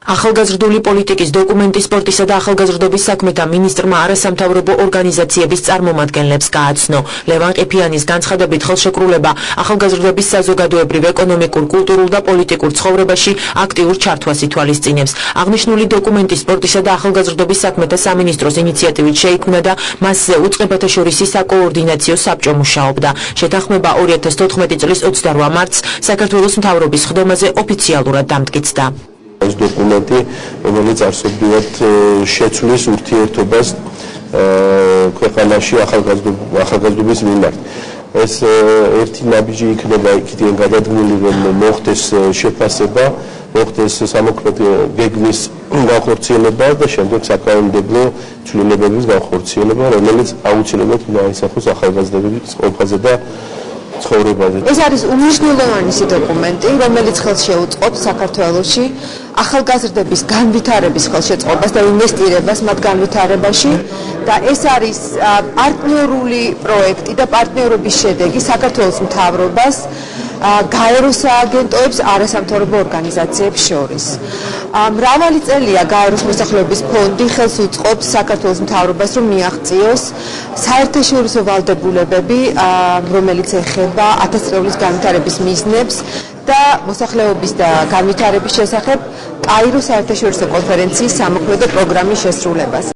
ახალგაზრდული პოლიტიკის დოკუმენტი სპორტისა და ახალგაზრდობის საქმეთა მინისტრმა არასამთავრობო ორგანიზაციების წარმომადგენლებს გააცნო. ლევან ყიფიანის განცხადებით ხელშეკრულება ახალგაზრდობის საზოგადოებრივ, ეკონომიკურ, კულტურულ და პოლიტიკურ ცხოვრებაში აქტიურ ჩართვას ითვალისწინებს. აღნიშნული დოკუმენტი სპორტისა და ახალგაზრდობის საქმეთა სამინისტროს ინიციატივით შეიქმნა და მასზე უწყებათაშორისი საკოორდინაციო საბჭო მუშაობდა. შეთანხმება 2014 წლის 28 მარტს საქართველოს მთავრობის ხდომაზე ოფიციალურად დამტკიცდა. ეს დოკუმენტი, რომელიც არსებობრივად შეცვლის ურთიერთობას ქვეყანაში ახალგაზრდობის მიმართ. ეს ერთი ნაბიჯი იქნება იქიდან გადადგმული, რომ მოხდეს შეფასება, მოხდეს სამოქმედო გეგმის განხორციელება და შემდეგ საკანონმდებლო ცვლილებების განხორციელება, რომელიც აუცილებლად დაისახოს ახალგაზრდების ყოფაზე და ცხოვრებაზე. ეს არის უმნიშვნელოვანესი დოკუმენტი, რომელიც ხელს შეუწყობს საქართველოში ახალგაზრდების განვითარების ხელშეწყობას და ინვესტირებას მათ განვითარებაში და ეს არის პარტნიორული პროექტი და პარტნიორობის შედეგი საქართველოს მთავრობას გაეროს სააგენტოებს არასამთავრობო ორგანიზაციებს შორის. მრავალი წელია გაეროს მოსახლეობის ფონდი ხელს უწყობს საქართველოს მთავრობას, რომ მიაღწიოს საერთაშორისო ვალდებულებები, რომელიც ეხება 1000 წლების განვითარების მიზნებს და მოსახლეობის და განვითარების შესახებ კაიროს საერთაშორისო კონფერენციის სამოქმედო პროგრამის შესრულებას.